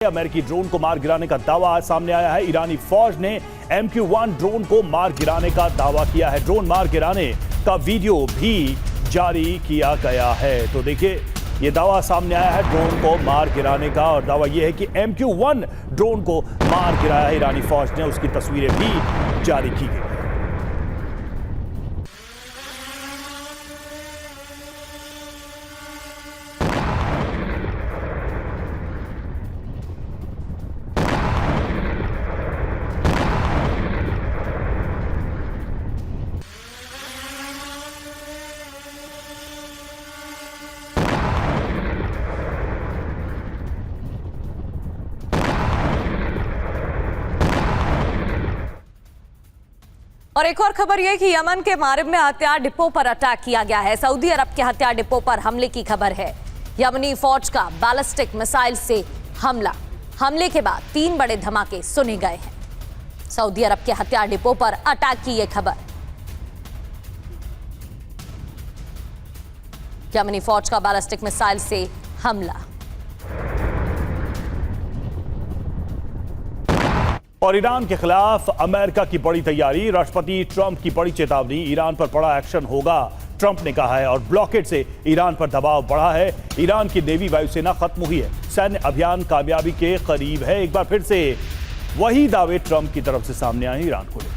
अमेरिकी ड्रोन को मार गिराने का दावा आज सामने आया है। ईरानी फौज ने MQ-1 ड्रोन को मार गिराने का दावा किया है। ड्रोन मार गिराने का वीडियो भी जारी किया गया है। तो देखिए, ये दावा सामने आया है ड्रोन को मार गिराने का, और दावा यह है कि MQ-1 ड्रोन को मार गिराया है ईरानी फौज ने। उसकी तस्वीरें भी जारी की गई। और एक और खबर यह कि यमन के मारिब में हथियार डिपो पर अटैक किया गया है। सऊदी अरब के हथियार डिपो पर हमले की खबर है। यमनी फौज का बैलिस्टिक मिसाइल से हमले के बाद 3 बड़े धमाके सुने गए हैं। सऊदी अरब के हथियार डिपो पर अटैक की यह खबर। यमनी फौज का बैलिस्टिक मिसाइल से हमला। और ईरान के खिलाफ अमेरिका की बड़ी तैयारी। राष्ट्रपति ट्रंप की बड़ी चेतावनी, ईरान पर बड़ा एक्शन होगा, ट्रंप ने कहा है। और ब्लॉकेड से ईरान पर दबाव बढ़ा है। ईरान की नेवी वायुसेना खत्म हुई है। सैन्य अभियान कामयाबी के करीब है। एक बार फिर से वही दावे ट्रंप की तरफ से सामने आए ईरान को लेकर।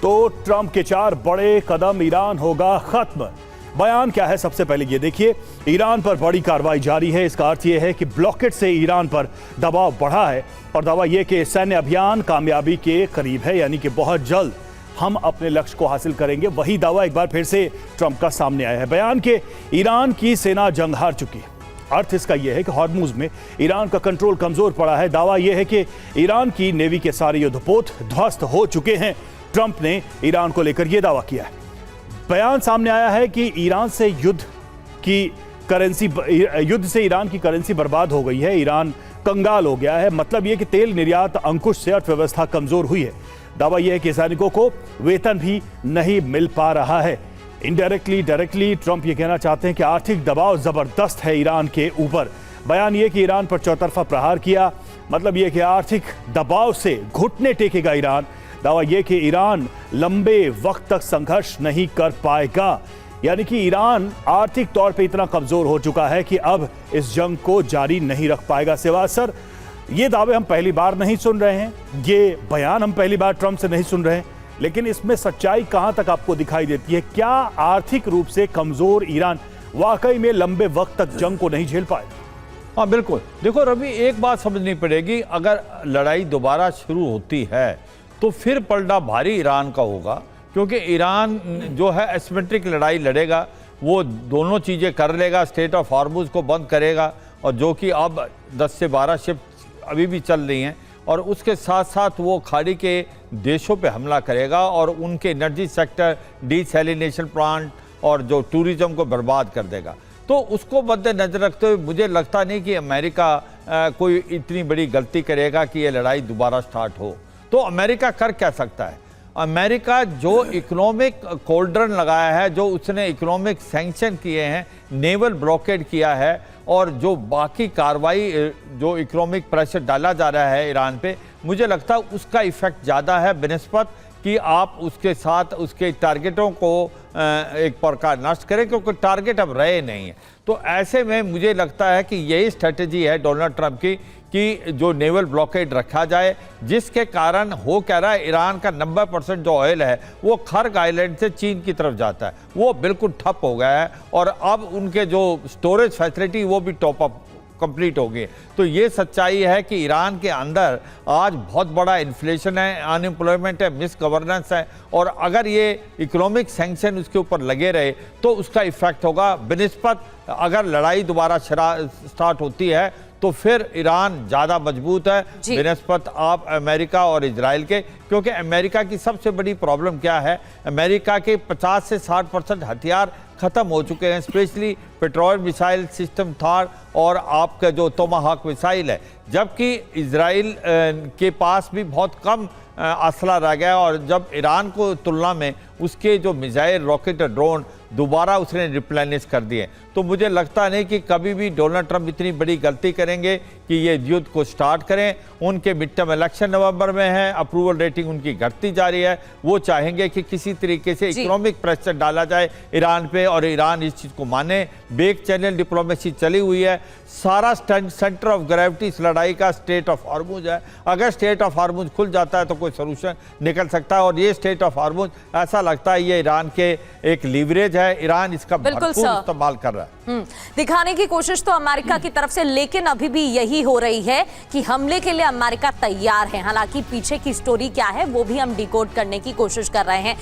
तो ट्रंप के 4 बड़े कदम, ईरान होगा खत्म। बयान क्या है, सबसे पहले ये देखिए। ईरान पर बड़ी कार्रवाई जारी है। इसका अर्थ यह है कि ब्लॉकेड से ईरान पर दबाव बढ़ा है। और दावा यह कि सैन्य अभियान कामयाबी के करीब है, यानी कि बहुत जल्द हम अपने लक्ष्य को हासिल करेंगे। वही दावा एक बार फिर से ट्रंप का सामने आया है। बयान के ईरान की सेना जंग हार चुकी है। अर्थ इसका यह है कि हॉर्मुज में ईरान का कंट्रोल कमजोर पड़ा है। दावा यह है कि ईरान की नेवी के सारे युद्धपोत ध्वस्त हो चुके हैं। ट्रंप ने ईरान को लेकर यह दावा किया है। बयान सामने आया है कि ईरान से युद्ध से ईरान की करेंसी बर्बाद हो गई है। ईरान कंगाल हो गया है। मतलब यह कि तेल निर्यात अंकुश से अर्थव्यवस्था कमजोर हुई है। दावा यह है कि सैनिकों को वेतन भी नहीं मिल पा रहा है। इनडायरेक्टली डायरेक्टली ट्रंप ये कहना चाहते हैं कि आर्थिक दबाव जबरदस्त है ईरान के ऊपर। बयान यह कि ईरान पर चौतरफा प्रहार किया, मतलब यह कि आर्थिक दबाव से घुटने टेकेगा ईरान। दावा यह कि ईरान लंबे वक्त तक संघर्ष नहीं कर पाएगा, यानी कि ईरान आर्थिक तौर पे इतना कमजोर हो चुका है कि अब इस जंग को जारी नहीं रख पाएगा। सिवाय सर, ये दावे हम पहली बार नहीं सुन रहे हैं, ये बयान हम पहली बार ट्रंप से नहीं सुन रहे हैं, लेकिन इसमें सच्चाई कहां तक आपको दिखाई देती है? क्या आर्थिक रूप से कमजोर ईरान वाकई में लंबे वक्त तक जंग को नहीं झेल पाएगा? हाँ बिल्कुल। देखो रवि, एक बात समझनी पड़ेगी, अगर लड़ाई दोबारा शुरू होती है तो फिर पलड़ा भारी ईरान का होगा, क्योंकि ईरान जो है एसिमेट्रिक लड़ाई लड़ेगा। वो दोनों चीज़ें कर लेगा। स्टेट ऑफ हॉर्मुज को बंद करेगा, और जो कि अब 10 से 12 शिप अभी भी चल रही हैं, और उसके साथ साथ वो खाड़ी के देशों पे हमला करेगा और उनके एनर्जी सेक्टर, डिसैलिनेशन प्लांट और जो टूरिज्म को बर्बाद कर देगा। तो उसको मद्देनजर रखते हुए मुझे लगता नहीं कि अमेरिका कोई इतनी बड़ी गलती करेगा कि ये लड़ाई दोबारा स्टार्ट हो। तो अमेरिका कर क्या सकता है? अमेरिका जो इकोनॉमिक कोल्ड्रन लगाया है, जो उसने इकोनॉमिक सैंक्शन किए हैं, नेवल ब्लॉकेड किया है, और जो बाकी कार्रवाई जो इकोनॉमिक प्रेशर डाला जा रहा है ईरान पे, मुझे लगता है उसका इफेक्ट ज़्यादा है बनिस्बत कि आप उसके साथ उसके टारगेटों को एक प्रकार नष्ट करें, क्योंकि टारगेट अब रहे नहीं है। तो ऐसे में मुझे लगता है कि यही स्ट्रेटजी है डोनाल्ड ट्रंप की कि जो नेवल ब्लॉकेड रखा जाए, जिसके कारण हो क्या रहा है, ईरान का 90% जो ऑयल है वो खर्ग आइलैंड से चीन की तरफ जाता है, वो बिल्कुल ठप हो गया है। और अब उनके जो स्टोरेज फैसिलिटी वो भी टॉप अप कंप्लीट हो गई। तो ये सच्चाई है कि ईरान के अंदर आज बहुत बड़ा इन्फ्लेशन है, अनएम्प्लॉयमेंट है, मिस गवर्नेंस है, और अगर ये इकोनॉमिक सैंक्शन उसके ऊपर लगे रहे तो उसका इफेक्ट होगा। बनिस्बत अगर लड़ाई दोबारा स्टार्ट होती है तो फिर ईरान ज़्यादा मजबूत है बनिस्बत आप अमेरिका और इजराइल के, क्योंकि अमेरिका की सबसे बड़ी प्रॉब्लम क्या है, अमेरिका के 50 से 60% हथियार ख़त्म हो चुके हैं, specially petrol missile system Thar और आपका जो टोमाहाक मिसाइल है, जबकि इजराइल के पास भी बहुत कम असला रह गया। और जब ईरान को तुलना में उसके जो मिसाइल, रॉकेट, ड्रोन दोबारा उसने रिप्लेनिश कर दिए। तो मुझे लगता नहीं कि कभी भी डोनाल्ड ट्रंप इतनी बड़ी गलती करेंगे कि ये युद्ध को स्टार्ट करें। उनके मिड टर्म इलेक्शन नवंबर में है, अप्रूवल रेटिंग उनकी घटती जा रही है। वो चाहेंगे कि किसी तरीके से इकोनॉमिक प्रेशर डाला जाए ईरान पे और ईरान इस चीज़ को माने। बेक चैनल डिप्लोमेसी चली हुई है। सारा सेंटर ऑफ ग्रेविटी इस लड़ाई का स्टेट ऑफ हॉर्मुज है। अगर स्टेट ऑफ हॉर्मुज खुल जाता है तो कोई सोल्यूशन निकल सकता है। और ये स्टेट ऑफ हॉर्मुज ऐसा लगता है ये ईरान के एक लीवरेज है, ईरान इसका भरपूर इस्तेमाल कर रहा है। दिखाने की कोशिश तो अमेरिका की तरफ से, लेकिन अभी भी यही हो रही है कि हमले के लिए अमेरिका तैयार है। हालांकि पीछे की स्टोरी क्या है वो भी हम डिकोड करने की कोशिश कर रहे हैं।